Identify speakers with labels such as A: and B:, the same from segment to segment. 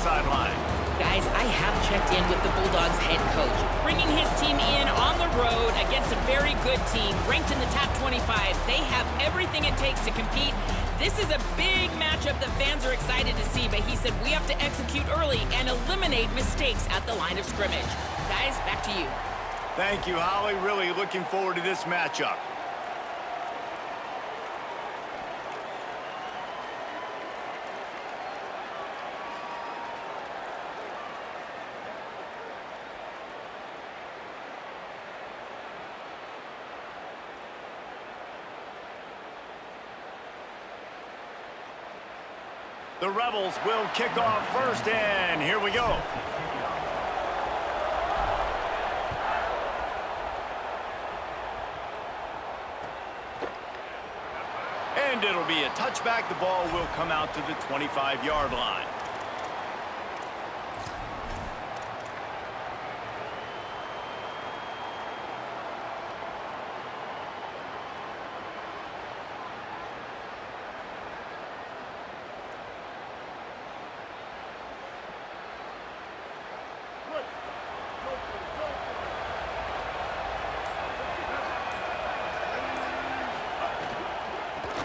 A: sideline.
B: Guys, I have checked in with the Bulldogs head coach, bringing his team in on the road against a very good team, ranked in the top 25. They have everything it takes to compete. This is a big matchup that fans are excited to see, but he said we have to execute early and eliminate mistakes at the line of scrimmage. Guys, back to you.
A: Thank you, Holly. Really looking forward to this matchup. The Rebels will kick off first, and here we go. And it'll be a touchback. The ball will come out to the 25-yard line.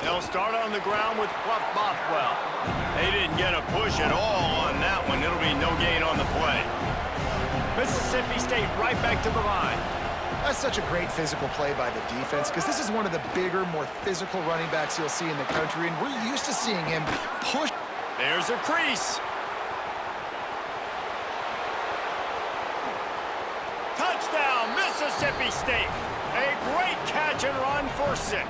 A: They'll start on the ground with Fluff Bothwell. They didn't get a push at all on that one. It'll be no gain on the play. Mississippi State right back to the line.
C: That's such a great physical play by the defense, because this is one of the bigger, more physical running backs you'll see in the country, and we're used to seeing him push.
A: There's a crease. Touchdown, Mississippi State. A great catch and run for 6.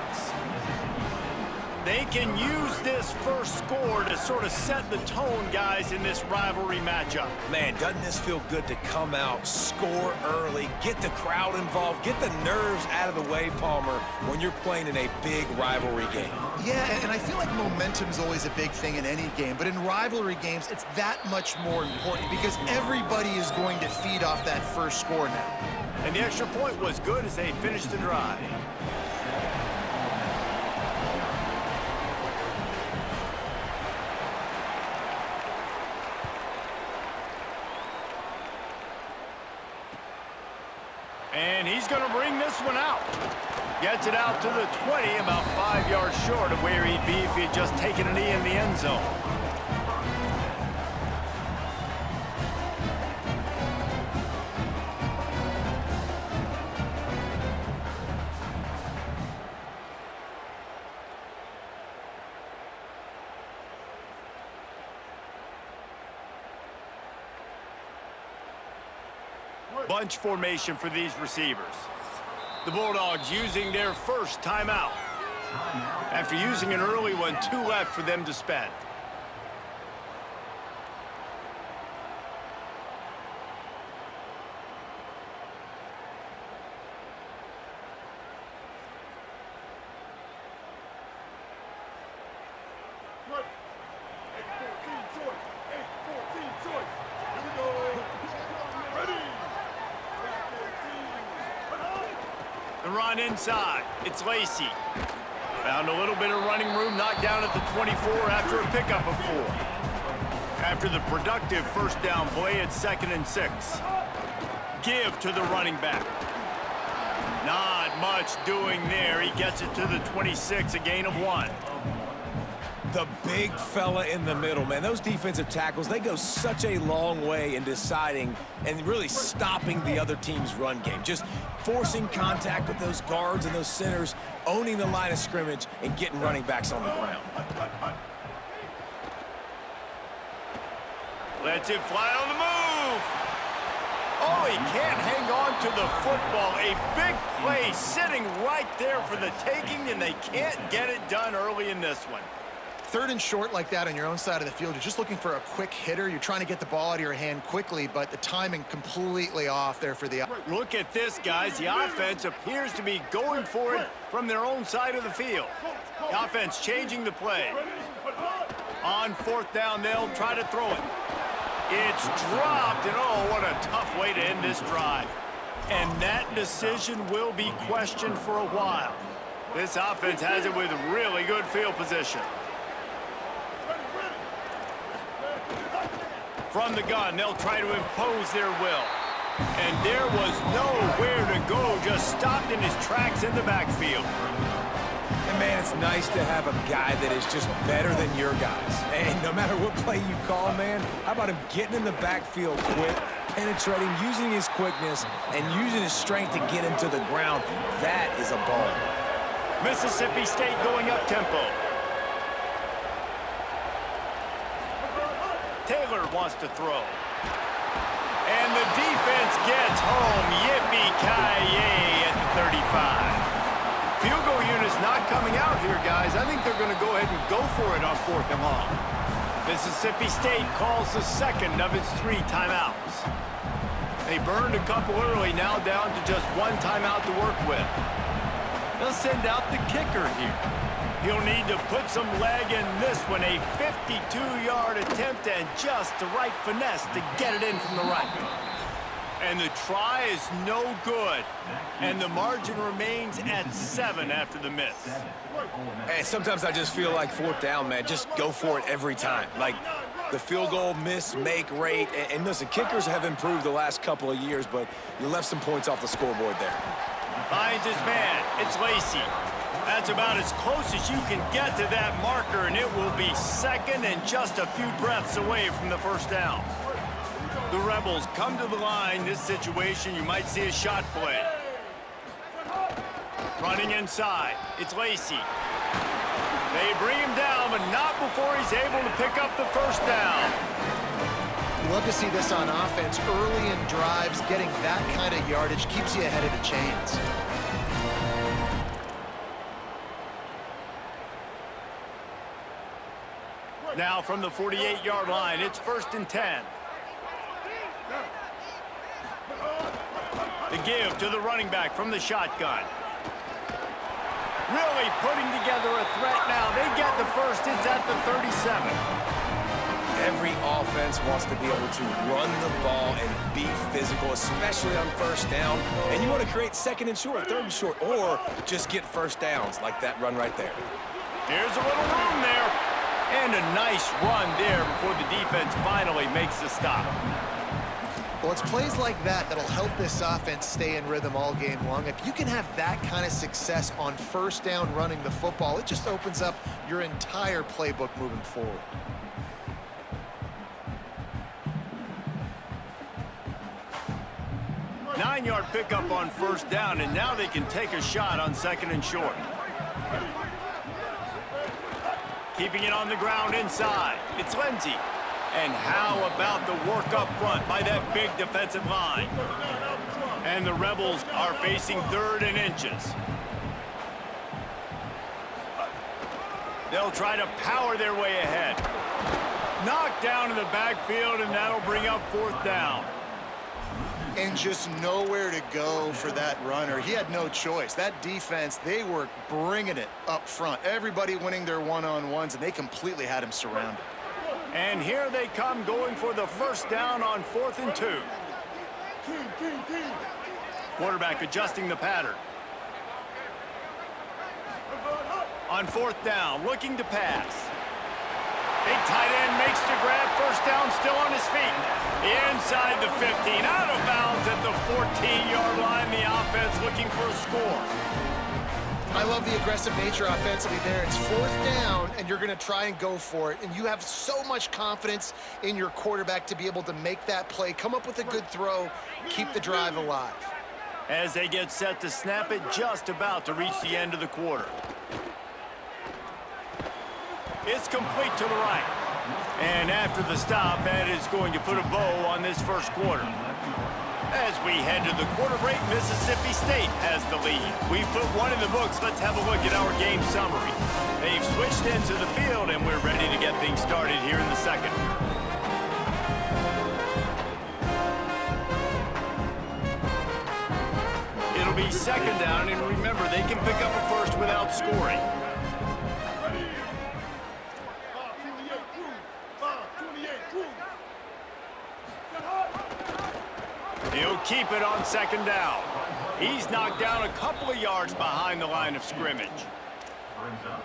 A: They can use this first score to sort of set the tone, guys, in this rivalry matchup.
D: Man, doesn't this feel good to come out, score early, get the crowd involved, get the nerves out of the way, Palmer, when you're playing in a big rivalry game?
C: Yeah, and I feel like momentum's always a big thing in any game, but in rivalry games, it's that much more important because everybody is going to feed off that first score now.
A: And the extra point was good as they finished the drive. And he's going to bring this one out. Gets it out to the 20, about 5 yards short of where he'd be if he had just taken a knee in the end zone. Bunch formation for these receivers. The Bulldogs using their first timeout. After using an early one, 2 left for them to spend. The run inside. It's Lacey. Found a little bit of running room, knocked down at the 24 after a pickup of 4. After the productive first down play, it's 2nd and 6. Give to the running back. Not much doing there. He gets it to the 26, a gain of 1.
D: The big fella in the middle, man. Those defensive tackles, they go such a long way in deciding and really stopping the other team's run game. Just forcing contact with those guards and those centers, owning the line of scrimmage, and getting running backs on the ground.
A: Lets it fly on the move. Oh, he can't hang on to the football. A big play sitting right there for the taking, and they can't get it done early in this one.
C: 3rd and short like that on your own side of the field, you're just looking for a quick hitter. You're trying to get the ball out of your hand quickly, but the timing completely off there for the...
A: Look at this, guys. The offense appears to be going for it from their own side of the field. The offense changing the play. On 4th down, they'll try to throw it. It's dropped, and oh, what a tough way to end this drive. And that decision will be questioned for a while. This offense has it with really good From the gun, they'll try to impose their will. And there was nowhere to go, just stopped in his tracks in the backfield.
D: And man, it's nice to have a guy that is just better than your guys. And no matter what play you call, man, how about him getting in the backfield quick, penetrating, using his quickness, and using his strength to get him to the ground. That is a ball.
A: Mississippi State going up tempo. Taylor wants to throw. And the defense gets home. Yippee-ki-yay at the 35. Field goal unit's not coming out here, guys. I think they're going to go ahead and go for it on 4th and long. Mississippi State calls the second of its 3 timeouts. They burned a couple early, now down to just 1 timeout to work with. They'll send out the kicker here. He'll need to put some leg in this one, a 52-yard attempt and just the right finesse to get it in from the right. And the try is no good. And the margin remains at 7 after the miss.
D: Hey, sometimes I just feel like 4th down, man. Just go for it every time. Like the field goal miss-make rate. And listen, kickers have improved the last couple of years, but you left some points off the scoreboard there.
A: Finds his man. It's Lacey. That's about as close as you can get to that marker, and it will be 2nd and just a few breaths away from the 1st down. The Rebels come to the line. This situation, you might see a shot play. Running inside. It's Lacey. They bring him down, but not before he's able to pick up the 1st down.
C: You love to see this on offense. Early in drives, getting that kind of yardage keeps you ahead of the chains.
A: Now from the 48-yard line, it's 1st and 10. The give to the running back from the shotgun. Really putting together a threat now. They get the 1st. It's at the 37.
D: Every offense wants to be able to run the ball and be physical, especially on 1st down. And you want to create 2nd and short, 3rd and short, or just get 1st downs like that run right there.
A: Here's a little room there. And a nice run there before the defense finally makes the stop.
C: Well, it's plays like that that'll help this offense stay in rhythm all game long. If you can have that kind of success on 1st down running the football, it just opens up your entire playbook moving forward.
A: Nine-yard pickup on 1st down, and now they can take a shot on 2nd and short. Keeping it on the ground inside. It's Lindsey. And how about the work up front by that big defensive line? And the Rebels are facing 3rd and inches. They'll try to power their way ahead. Knocked down in the backfield, and that'll bring up 4th down.
C: And just nowhere to go for that runner. He had no choice. That defense, they were bringing it up front. Everybody winning their one-on-ones, and they completely had him surrounded.
A: And here they come going for the 1st down on 4th and 2. Quarterback adjusting the pattern. On 4th down, looking to pass. Big tight end makes the grab. 1st down, still on his feet. Inside the 15, out of bounds at the 14-yard line. The offense looking for a score.
C: I love the aggressive nature offensively there. It's 4th down, and you're going to try and go for it. And you have so much confidence in your quarterback to be able to make that play, come up with a good throw, keep the drive alive.
A: As they get set to snap it, just about to reach the end of the quarter. It's complete to the right. And after the stop, that is going to put a bow on this 1st quarter. As we head to the quarter break, Mississippi State has the lead. We've put one in the books. Let's have a look at our game summary. They've switched into the field, and we're ready to get things started here in the 2nd. It'll be 2nd down, and remember, they can pick up a 1st without scoring. He'll keep it on 2nd down. He's knocked down a couple of yards behind the line of scrimmage.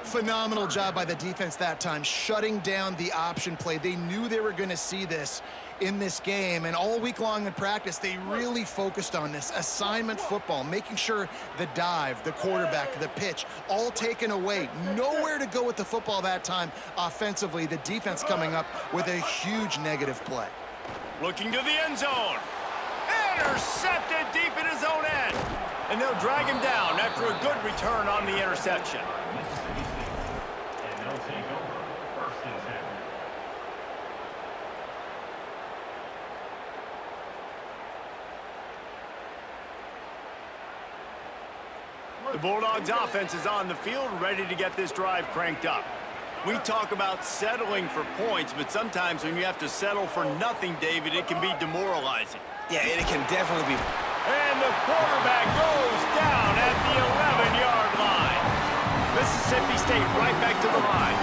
C: Phenomenal job by the defense that time, shutting down the option play. They knew they were going to see this in this game, and all week long in practice, they really focused on this assignment football, making sure the dive, the quarterback, the pitch, all taken away. Nowhere to go with the football that time offensively. The defense coming up with a huge negative play.
A: Looking to the end zone. Intercepted deep in his own end. And they'll drag him down after a good return on the interception.
E: And they'll take over 1st and 10.
A: The Bulldogs offense is on the field, ready to get this drive cranked up. We talk about settling for points, but sometimes when you have to settle for nothing, David, it can be demoralizing.
D: Yeah, and it can definitely be.
A: And the quarterback goes down at the 11-yard line. Mississippi State right back to the line.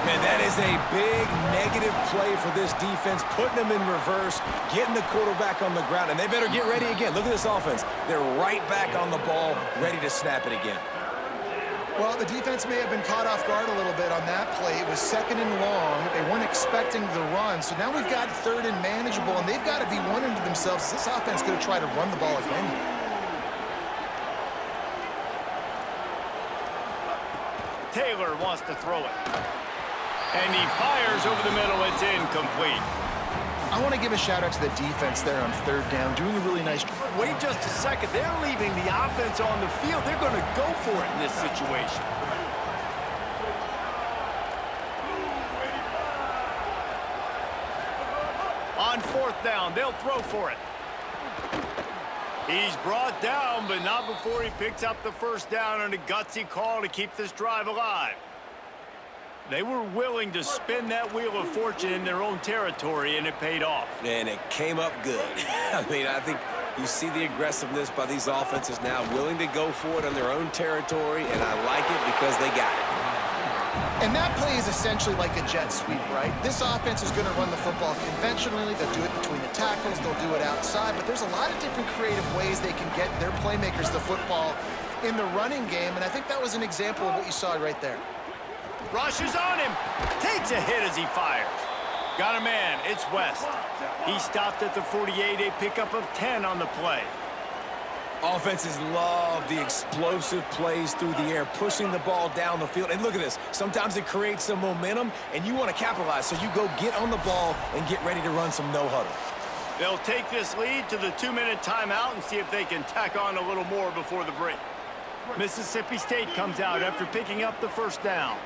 D: Man, that is a big negative play for this defense, putting them in reverse, getting the quarterback on the ground, and they better get ready again. Look at this offense. They're right back on the ball, ready to snap it again.
C: Well, the defense may have been caught off guard a little bit on that play. It was 2nd and long. They weren't expecting the run, so now we've got 3rd and manageable, and they've got to be wondering to themselves, is this offense going to try to run the ball again?
A: Taylor wants to throw it. And he fires over the middle. It's incomplete.
C: I want to give a shout-out to the defense there on 3rd down, doing a really nice job.
A: Wait just a second. They're leaving the offense on the field. They're going to go for it in this situation. On 4th down, they'll throw for it. He's brought down, but not before he picks up the 1st down on a gutsy call to keep this drive alive. They were willing to spin that wheel of fortune in their own territory, and it paid off.
D: And it came up good. I mean, I think you see the aggressiveness by these offenses now, willing to go for it on their own territory, and I like it because they got it.
C: And that play is essentially like a jet sweep, right? This offense is going to run the football conventionally. They'll do it between the tackles. They'll do it outside. But there's a lot of different creative ways they can get their playmakers the football in the running game. And I think that was an example of what you saw right there.
A: Rushes on him. Takes a hit as he fires. Got a man. It's West. He stopped at the 48, a pickup of 10 on the play.
D: Offenses love the explosive plays through the air, pushing the ball down the field. And look at this. Sometimes it creates some momentum, and you want to capitalize. So you go get on the ball and get ready to run some no-huddle.
A: They'll take this lead to the 2-minute timeout and see if they can tack on a little more before the break. Mississippi State comes out after picking up the 1st down.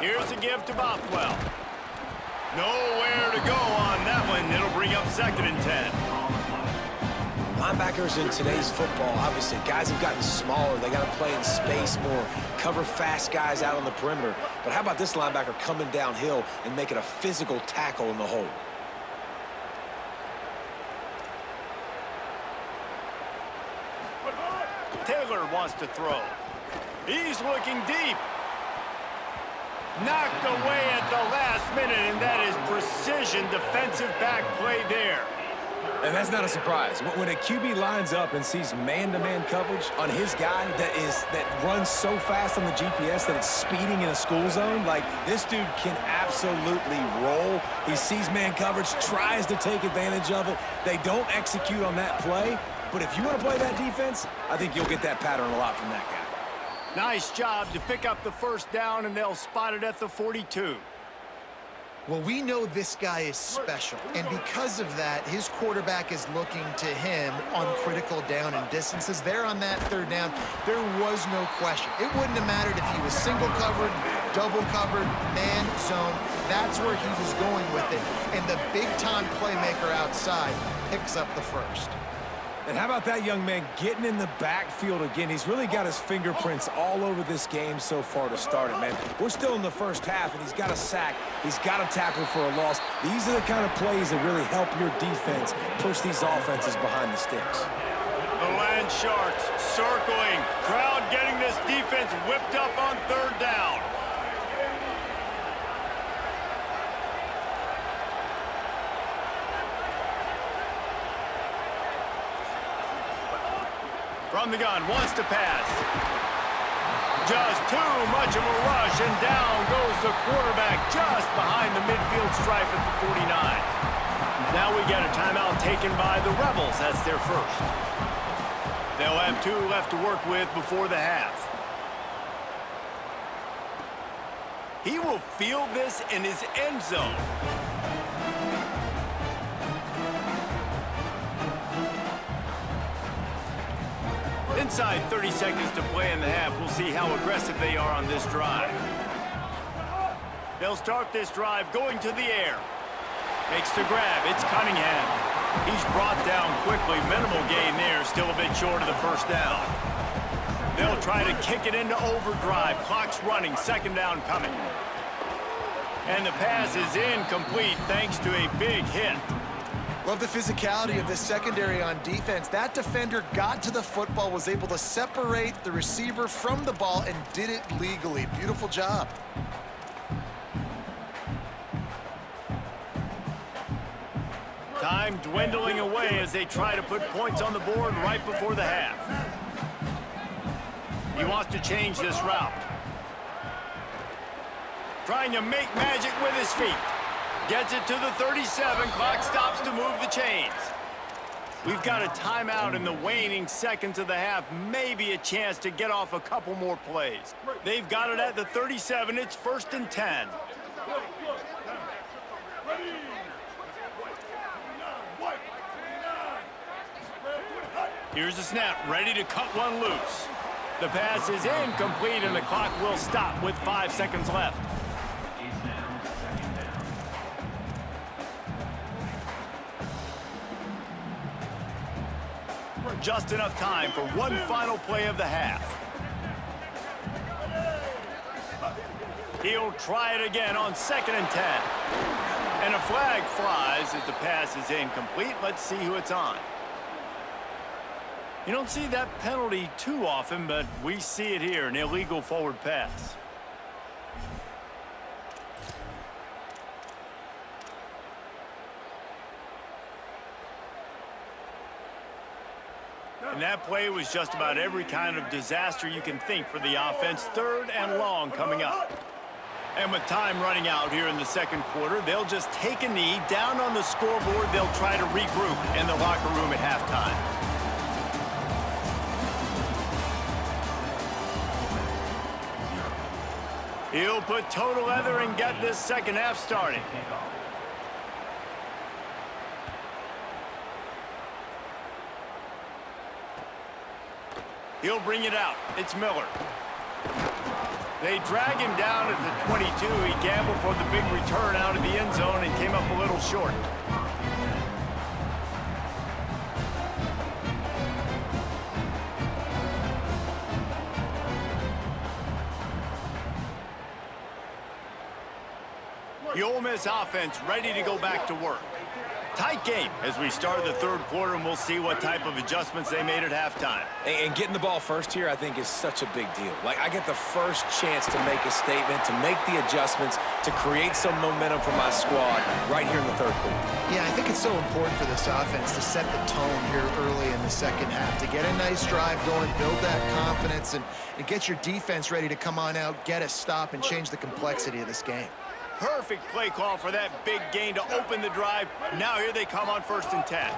A: Here's a give to Bothwell. Nowhere to go on that one. It'll bring up 2nd and 10.
D: Linebackers in today's football, obviously, guys have gotten smaller. They got to play in space more, cover fast guys out on the perimeter. But how about this linebacker coming downhill and making a physical tackle in the hole?
A: Taylor wants to throw. He's looking deep. Knocked away at the last minute, and that is precision defensive back play there.
D: And that's not a surprise. When a QB lines up and sees man-to-man coverage on his guy that runs so fast on the GPS that it's speeding in a school zone, like, this dude can absolutely roll. He sees man coverage, tries to take advantage of it. They don't execute on that play, but if you want to play that defense, I think you'll get that pattern a lot from that guy.
A: Nice job to pick up the 1st down, and they'll spot it at the 42.
C: Well, we know this guy is special, and because of that, his quarterback is looking to him on critical down and distances. There on that 3rd down, there was no question. It wouldn't have mattered if he was single covered, double covered, man zone. That's where he was going with it, and the big-time playmaker outside picks up the 1st.
D: And how about that young man getting in the backfield again? He's really got his fingerprints all over this game so far to start it, man. We're still in the 1st half, and he's got a sack. He's got a tackle for a loss. These are the kind of plays that really help your defense push these offenses behind the sticks.
A: The Land Sharks circling. Crowd getting this defense whipped up on 3rd down. From the gun, wants to pass. Just too much of a rush, and down goes the quarterback just behind the midfield stripe at the 49. Now we get a timeout taken by the Rebels. That's their first. They'll have 2 left to work with before the half. He will field this in his end zone. Inside 30 seconds to play in the half. We'll see how aggressive they are on this drive. They'll start this drive going to the air. Makes the grab. It's Cunningham. He's brought down quickly. Minimal gain there. Still a bit short of the first down. They'll try to kick it into overdrive. Clock's running. Second down coming. And the pass is incomplete thanks to a big hit.
C: Love the physicality of this secondary on defense. That defender got to the football, was able to separate the receiver from the ball, and did it legally. Beautiful job.
A: Time dwindling away as they try to put points on the board right before the half. He wants to change this route. Trying to make magic with his feet. Gets it to the 37. Clock stops to move the chains. We've got a timeout in the waning seconds of the half. Maybe a chance to get off a couple more plays. They've got it at the 37. It's 1st and 10. Here's the snap. Ready to cut one loose. The pass is incomplete, and the clock will stop with 5 seconds left. Just enough time for one final play of the half. He'll try it again on 2nd and 10. And a flag flies as the pass is incomplete. Let's see who it's on. You don't see that penalty too often, but we see it here, an illegal forward pass. And that play was just about every kind of disaster you can think for the offense. 3rd and long coming up. And with time running out here in the second quarter, they'll just take a knee down on the scoreboard. They'll try to regroup in the locker room at halftime. He'll put total leather and get this second half started. He'll bring it out. It's Miller. They drag him down at the 22. He gambled for the big return out of the end zone and came up a little short. The Ole Miss offense ready to go back to work. Tight game as we start the third quarter, and we'll see what type of adjustments they made at halftime.
D: And getting the ball first here, I think, is such a big deal. Like, I get the first chance to make a statement, to make the adjustments, to create some momentum for my squad right here in the third quarter.
C: Yeah, I think it's so important for this offense to set the tone here early in the second half, to get a nice drive going, build that confidence, and get your defense ready to come on out, get a stop, and change the complexity of this game.
A: Perfect play call for that big gain to open the drive. Now here they come on 1st and 10.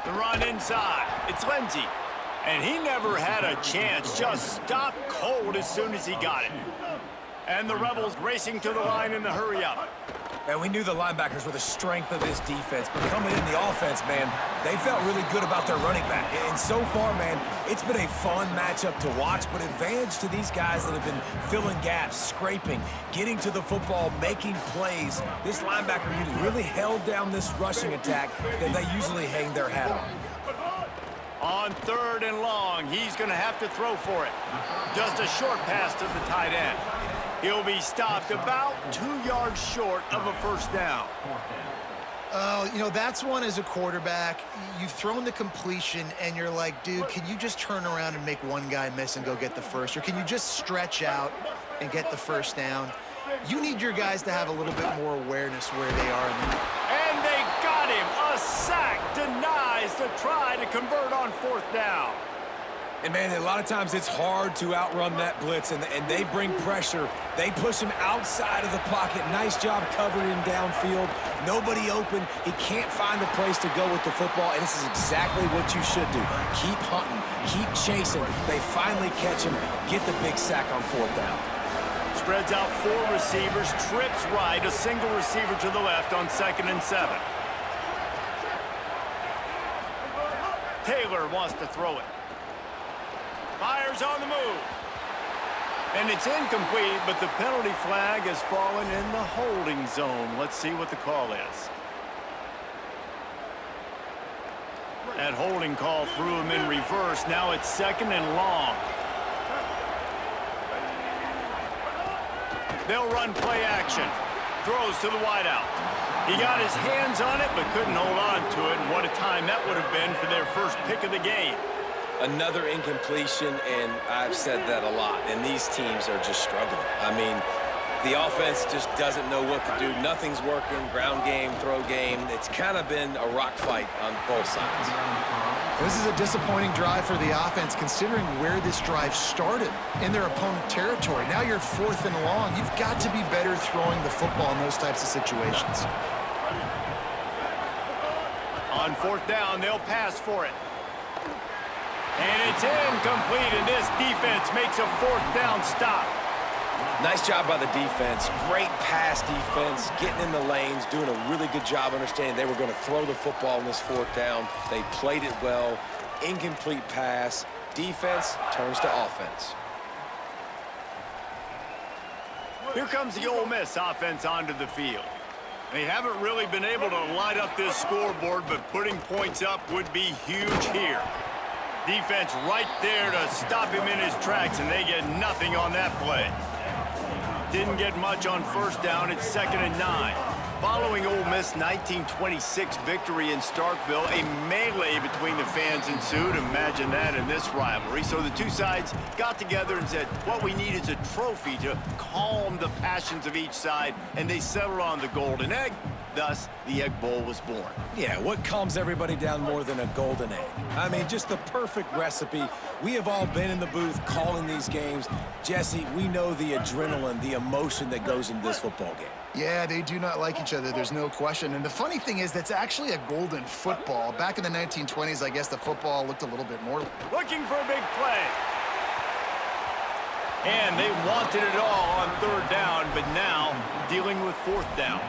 A: The run inside. It's Lindsey. And he never had a chance. Just stopped cold as soon as he got it. And the Rebels racing to the line in the hurry-up.
D: And we knew the linebackers were the strength of this defense, but coming in the offense, man, they felt really good about their running back. And so far, man, it's been a fun matchup to watch, but advantage to these guys that have been filling gaps, scraping, getting to the football, making plays. This linebacker unit really held down this rushing attack that they usually hang their hat on.
A: On 3rd and long, he's going to have to throw for it. Just a short pass to the tight end. He'll be stopped about 2 yards short of a first down.
C: Oh, you know, that's one as a quarterback. You've thrown the completion, and you're like, dude, can you just turn around and make one guy miss and go get the first? Or can you just stretch out and get the first down? You need your guys to have a little bit more awareness where they are.
A: And they got him. A sack denies the try to convert on 4th down.
D: And, man, a lot of times it's hard to outrun that blitz, and they bring pressure. They push him outside of the pocket. Nice job covering him downfield. Nobody open. He can't find a place to go with the football, and this is exactly what you should do. Keep hunting. Keep chasing. They finally catch him. Get the big sack on 4th down.
A: Spreads out 4 receivers, trips right, a single receiver to the left on 2nd and 7. Taylor wants to throw it. Fires on the move. And it's incomplete, but the penalty flag has fallen in the holding zone. Let's see what the call is. That holding call threw him in reverse. Now it's 2nd and long. They'll run play action. Throws to the wideout. He got his hands on it, but couldn't hold on to it. And what a time that would have been for their first pick of the game.
D: Another incompletion, and I've said that a lot, and these teams are just struggling. I mean, the offense just doesn't know what to do. Nothing's working, ground game, throw game. It's kind of been a rock fight on both sides.
C: This is a disappointing drive for the offense, considering where this drive started, in their opponent territory. Now you're 4th and long. You've got to be better throwing the football in those types of situations.
A: On 4th down, they'll pass for it. And it's incomplete, and this defense makes a 4th down stop.
D: Nice job by the defense. Great pass defense, getting in the lanes, doing a really good job understanding they were going to throw the football in this 4th down. They played it well. Incomplete pass. Defense turns to offense.
A: Here comes the Ole Miss offense onto the field. They haven't really been able to light up this scoreboard, but putting points up would be huge here. Defense right there to stop him in his tracks, and they get nothing on that play. Didn't get much on 1st down. It's 2nd and 9. Following Ole Miss' 1926 victory in Starkville, a melee between the fans ensued. Imagine that in this rivalry. So the two sides got together and said, what we need is a trophy to calm the passions of each side, and they settled on the Golden Egg. Thus, the Egg Bowl was born.
D: Yeah, what calms everybody down more than a golden egg? I mean, just the perfect recipe. We have all been in the booth calling these games. Jesse, we know the adrenaline, the emotion that goes into this football game.
C: Yeah, they do not like each other, there's no question. And the funny thing is, that's actually a golden football. Back in the 1920s, I guess the football looked a little bit more.
A: Looking for a big play. And they wanted it all on 3rd down, but now dealing with 4th down.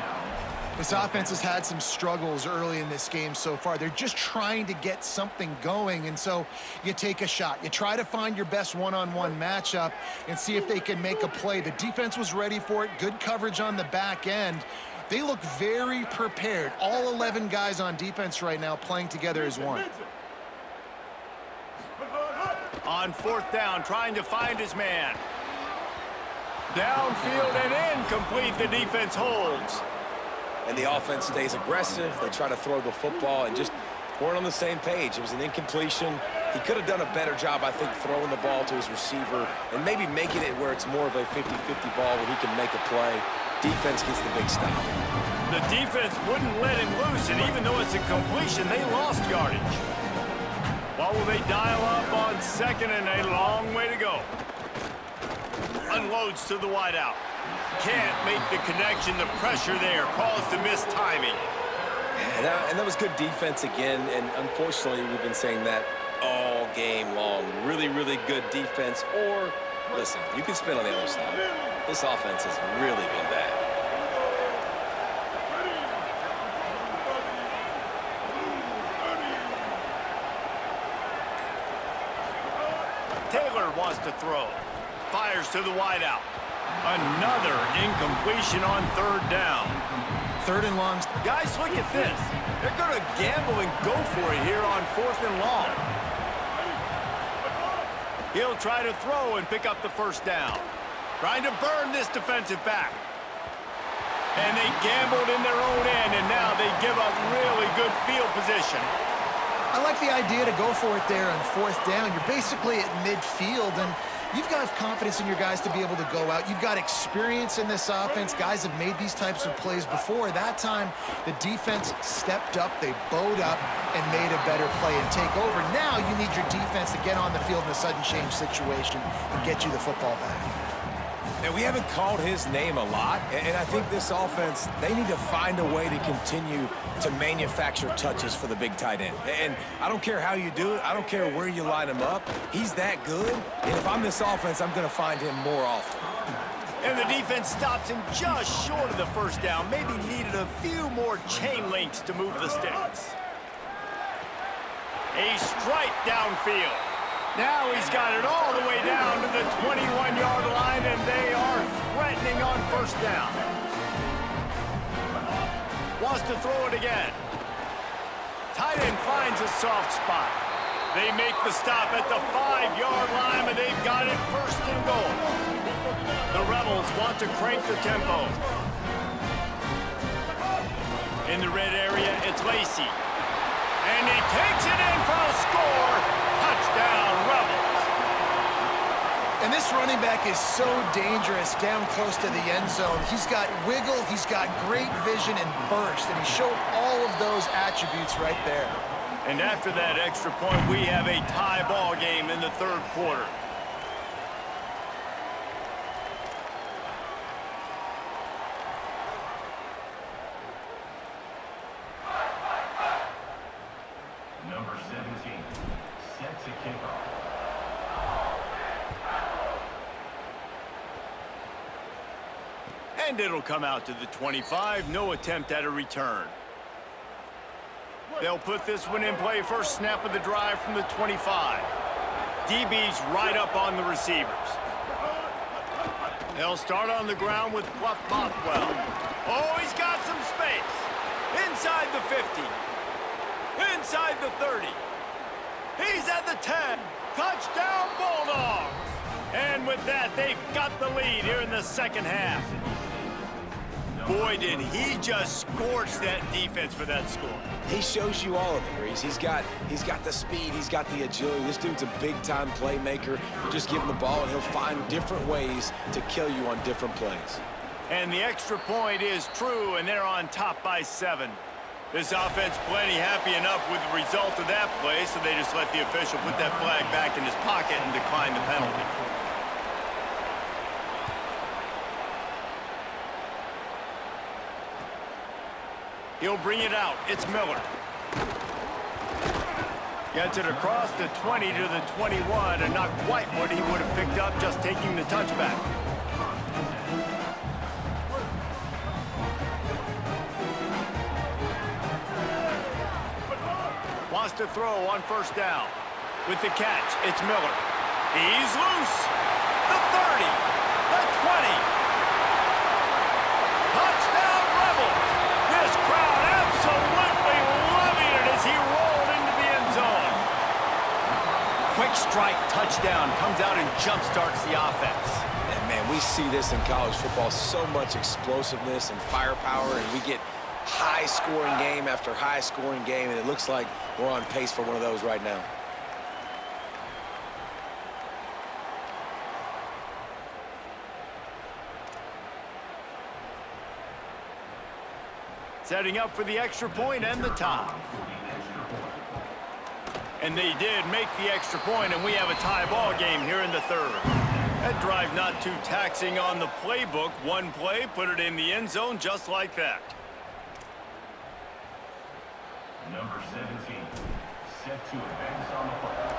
C: This offense has had some struggles early in this game so far. They're just trying to get something going, and so you take a shot. You try to find your best one-on-one matchup and see if they can make a play. The defense was ready for it. Good coverage on the back end. They look very prepared. All 11 guys on defense right now playing together as one.
A: On 4th down, trying to find his man. Downfield and incomplete. The defense holds.
D: And the offense stays aggressive. They try to throw the football and just weren't on the same page. It was an incompletion. He could have done a better job, I think, throwing the ball to his receiver and maybe making it where it's more of a 50-50 ball where he can make a play. Defense gets the big stop.
A: The defense wouldn't let him loose, and even though it's a completion, they lost yardage. What will they dial up on 2nd and a long way to go? Unloads to the wideout. Can't make the connection. The pressure there caused the missed timing.
D: And that was good defense again, and unfortunately, we've been saying that all game long. Really, really good defense, or, listen, you can spin on the other side. This offense has really been bad.
A: Taylor wants to throw. Fires to the wideout. Another incompletion on 3rd down.
C: 3rd and long.
A: Guys, look at this. They're going to gamble and go for it here on 4th and long. He'll try to throw and pick up the 1st down. Trying to burn this defensive back. And they gambled in their own end, and now they give up really good field position.
C: I like the idea to go for it there on 4th down. You're basically at midfield, and you've got confidence in your guys to be able to go out. You've got experience in this offense. Guys have made these types of plays before. That time, the defense stepped up, they bowed up, and made a better play and take over. Now you need your defense to get on the field in a sudden change situation and get you the football back.
D: And we haven't called his name a lot, and I think this offense, they need to find a way to continue to manufacture touches for the big tight end. And I don't care how you do it. I don't care where you line him up. He's that good, and if I'm this offense, I'm going to find him more often.
A: And the defense stops him just short of the 1st down. Maybe needed a few more chain links to move the sticks. A strike downfield. Now he's got it all the way down to the 21-yard line, and they are threatening on 1st down. Wants to throw it again. Tight end finds a soft spot. They make the stop at the 5-yard line, but they've got it 1st and goal. The Rebels want to crank the tempo. In the red area, it's Lacey. And he takes it in for a score. Touchdown, Rebels.
C: And this running back is so dangerous down close to the end zone. He's got wiggle, he's got great vision and burst, and he showed all of those attributes right there.
A: And after that extra point, we have a tie ball game in the 3rd quarter.
E: Number 17, set to kick off.
A: And it'll come out to the 25. No attempt at a return. They'll put this one in play. First snap of the drive from the 25. DB's right up on the receivers. They'll start on the ground with Fluff Bothwell. Oh, he's got some space. Inside the 50. Inside the 30. He's at the 10. Touchdown, Bulldogs. And with that, they've got the lead here in the 2nd half. Boy, did he just scorch that defense for that score.
D: He shows you all of it, Reese. He's got the speed, he's got the agility. This dude's a big-time playmaker. You just give him the ball, and he'll find different ways to kill you on different plays.
A: And the extra point is true, and they're on top by 7. This offense plenty happy enough with the result of that play, so they just let the official put that flag back in his pocket and decline the penalty. He'll bring it out. It's Miller. Gets it across the 20 to the 21, and not quite what he would have picked up just taking the touchback. Wants to throw on 1st down. With the catch, it's Miller. He's loose. The 30, the 20. Touchdown, Rebels. This crowd absolutely loving it as he rolled into the end zone. Quick strike touchdown comes out and jump-starts the offense.
D: And man, we see this in college football, so much explosiveness and firepower, and we get high-scoring game after high-scoring game, and it looks like we're on pace for one of those right now.
A: Setting up for the extra point and the tie. And they did make the extra point, and we have a tie ball game here in the 3rd. That drive not too taxing on the playbook. One play, put it in the end zone just like that.
E: Number 17, set to advance on the play.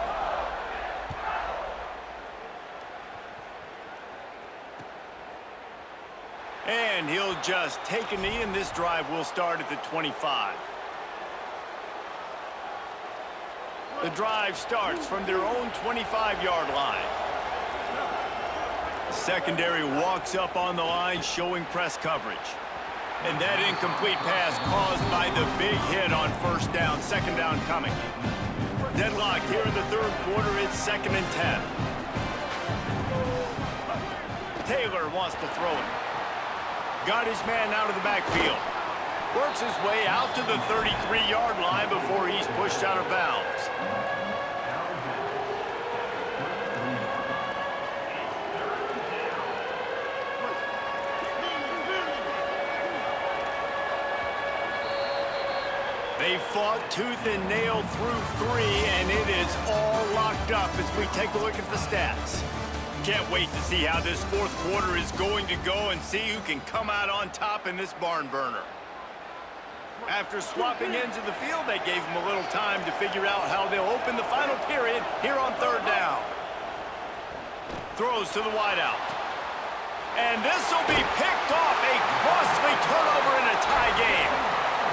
A: And he'll just take a knee, and this drive will start at the 25. The drive starts from their own 25-yard line. The secondary walks up on the line, showing press coverage. And that incomplete pass caused by the big hit on 1st down, 2nd down coming. Deadlock here in the 3rd quarter, it's 2nd and 10. Taylor wants to throw it. Got his man out of the backfield. Works his way out to the 33-yard line before he's pushed out of bounds. They fought tooth and nail through 3, and it is all locked up as we take a look at the stats. Can't wait to see how this fourth quarter is going to go and see who can come out on top in this barn burner. After swapping ends of the field, they gave them a little time to figure out how they'll open the final period here on third down. Throws to the wideout. And this will be picked off. A costly turnover in a tie game.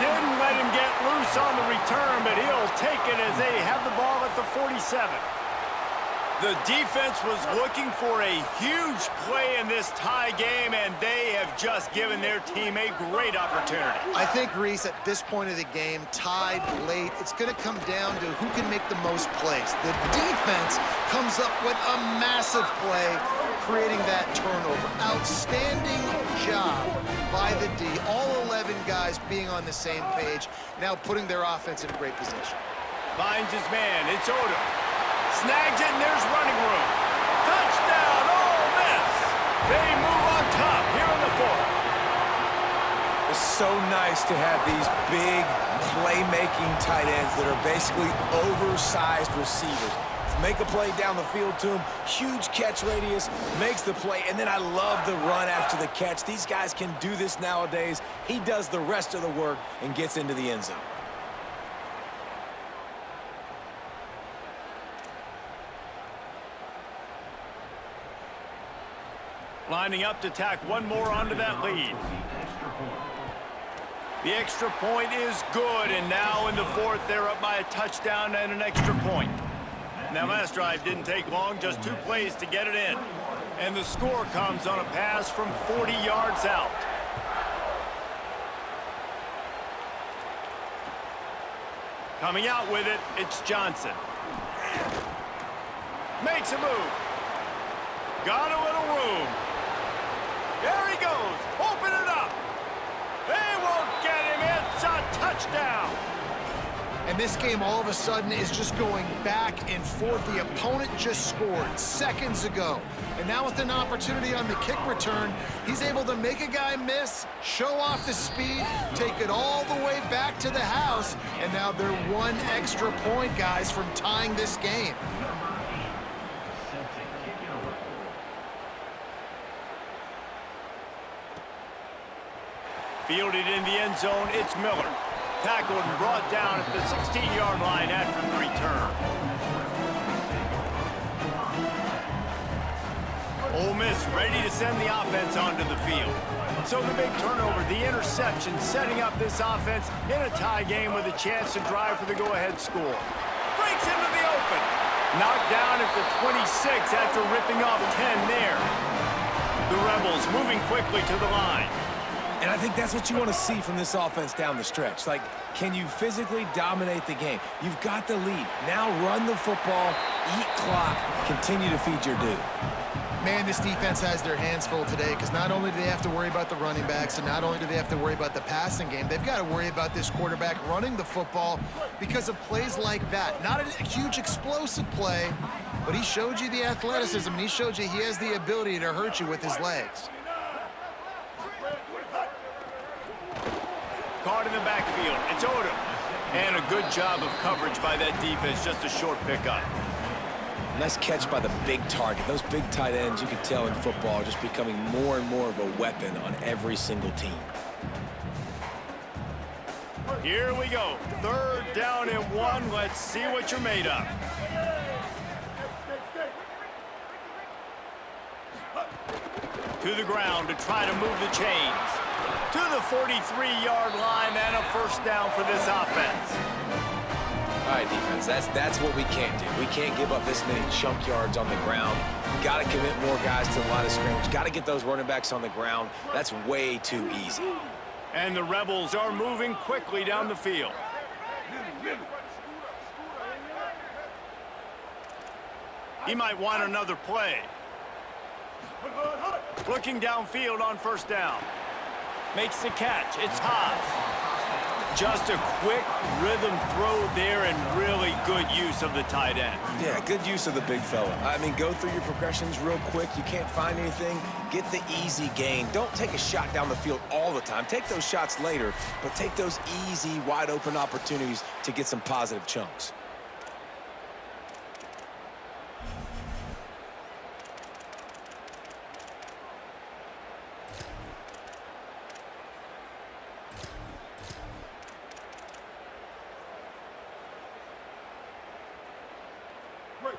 A: Didn't let him get loose on the return, but he'll take it as they have the ball at the 47. The defense was looking for a huge play in this tie game, and they have just given their team a great opportunity.
C: I think, Reese, at this point of the game, tied late, it's going to come down to who can make the most plays. The defense comes up with a massive play, creating that turnover. Outstanding job by the D. All 11 guys being on the same page, now putting their offense in a great position.
A: Finds his man. It's Odom. Snags it, and there's running room. Touchdown, Ole Miss. They move on top here in the fourth.
D: It's so nice to have these big playmaking tight ends that are basically oversized receivers. Make a play down the field to him, huge catch radius, makes the play, and then I love the run after the catch. These guys can do this nowadays. He does the rest of the work and gets into the end zone.
A: Lining up to tack one more onto that lead. The extra point is good, and now in the fourth, they're up by a touchdown and an extra point. Now, last drive didn't take long, just 2 plays to get it in. And the score comes on a pass from 40 yards out. Coming out with it, it's Johnson. Makes a move. Got a little room. There he goes. Open it up. They won't get him. It's a touchdown.
C: And this game all of a sudden is just going back and forth. The opponent just scored seconds ago. And now with an opportunity on the kick return, he's able to make a guy miss, show off the speed, take it all the way back to the house. And now they're 1 extra point, guys, from tying this game.
A: Fielded in the end zone, it's Miller. Tackled and brought down at the 16-yard line after the return. Ole Miss ready to send the offense onto the field. So the big turnover, the interception, setting up this offense in a tie game with a chance to drive for the go-ahead score. Breaks into the open. Knocked down at the 26 after ripping off 10 there. The Rebels moving quickly to the line.
D: And I think that's what you want to see from this offense down the stretch. Like, can you physically dominate the game? You've got the lead. Now run the football, eat clock, continue to feed your dude.
C: Man, this defense has their hands full today because not only do they have to worry about the running backs and not only do they have to worry about the passing game, they've got to worry about this quarterback running the football because of plays like that. Not a huge explosive play, but he showed you the athleticism, and he showed you he has the ability to hurt you with his legs.
A: Caught in the backfield. It's Odom. And a good job of coverage by that defense. Just a short pickup.
D: Nice catch by the big target. Those big tight ends, you can tell in football, are just becoming more and more of a weapon on every single team.
A: Here we go. Third down and 1. Let's see what you're made of. To the ground to try to move the chains. To the 43-yard line and a first down for this offense.
D: All right, defense, that's what we can't do. We can't give up this many chunk yards on the ground. Got to commit more guys to the line of scrimmage. Got to get those running backs on the ground. That's way too easy.
A: And the Rebels are moving quickly down the field. He might want another play. Looking downfield on first down. Makes the catch. It's Haas. Just a quick rhythm throw there and really good use of the tight end.
D: Yeah, good use of the big fella. I mean, go through your progressions real quick. You can't find anything, get the easy gain. Don't take a shot down the field all the time. Take those shots later, but take those easy, wide-open opportunities to get some positive chunks.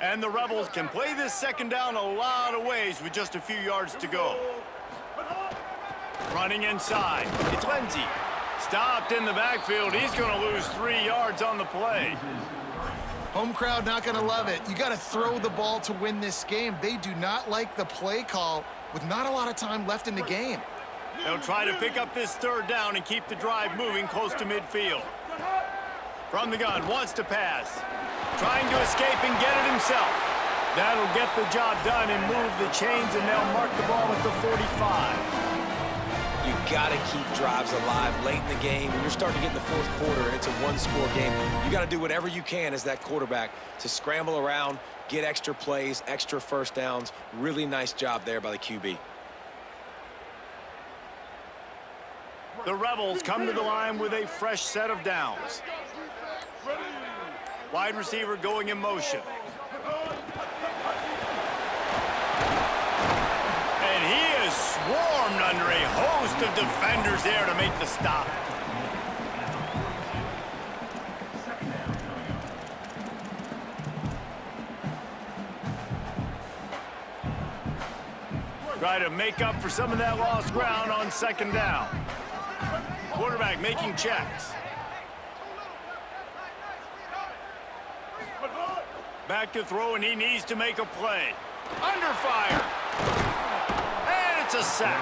A: And the Rebels can play this second down a lot of ways with just a few yards to go. Running inside. It's Lindsey. Stopped in the backfield. He's going to lose 3 yards on the play.
C: Home crowd not going to love it. You got to throw the ball to win this game. They do not like the play call with not a lot of time left in the game.
A: They'll try to pick up this third down and keep the drive moving close to midfield. From the gun, wants to pass. Trying to escape and get it himself. That'll get the job done and move the chains, and they'll mark the ball at the 45.
D: You got to keep drives alive late in the game. When you're starting to get in the fourth quarter and it's a one-score game, you got to do whatever you can as that quarterback to scramble around, get extra plays, extra first downs. Really nice job there by the QB.
A: The Rebels come to the line with a fresh set of downs. Wide receiver going in motion. And he is swarmed under a host of defenders there to make the stop. Try to make up for some of that lost ground on second down. Quarterback making checks. Back to throw, and he needs to make a play. Under fire. And it's a sack.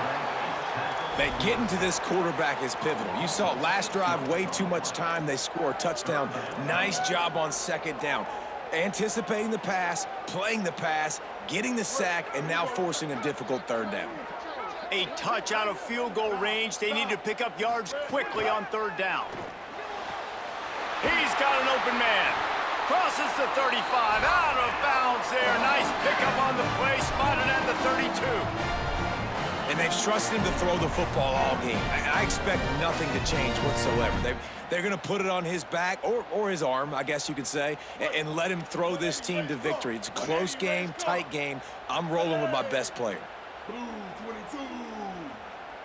D: That getting to this quarterback is pivotal. You saw last drive, way too much time. They score a touchdown. Nice job on second down. Anticipating the pass, playing the pass, getting the sack, and now forcing a difficult third down.
A: A touch out of field goal range. They need to pick up yards quickly on third down. He's got an open man. Crosses the 35, out of bounds there. Nice pickup on the play, spotted at the 32.
D: And they've trusted him to throw the football all game. I expect nothing to change whatsoever. They're going to put it on his back, or his arm, I guess you could say, and let him throw this team to victory. It's a close game, tight game. I'm rolling with my best player.
E: Blue 22.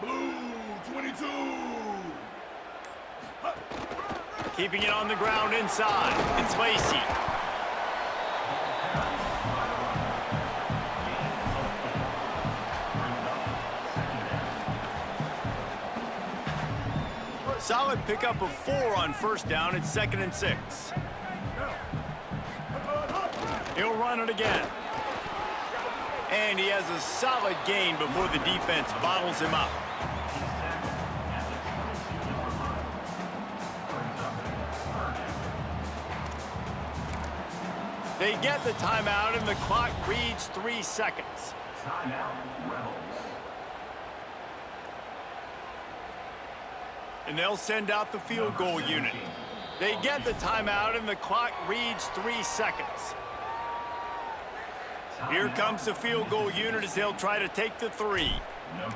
E: Blue 22.
A: Keeping it on the ground inside. It's Lacey. Solid pickup of 4 on first down. It's 2nd and 6. He'll run it again. And he has a solid gain before the defense bottles him up. They get the timeout, and the clock reads 3 seconds.
E: Timeout, Rebels.
A: And they'll send out the field goal unit. They get the timeout, and the clock reads 3 seconds. Here comes the field goal unit as they'll try to take the 3.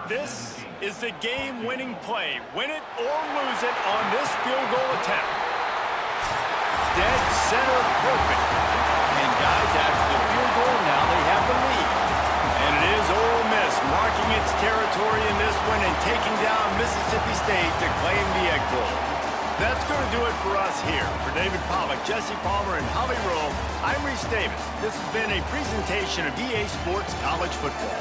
A: This is the game-winning play. Win it or lose it on this field goal attempt. Dead center perfect. And guys, after the field goal, now they have the lead. And it is Ole Miss marking its territory in this one and taking down Mississippi State to claim the Egg Bowl. That's going to do it for us here. For David Pollock, Jesse Palmer, and Holly Rowe, I'm Reese Davis. This has been a presentation of EA Sports College Football.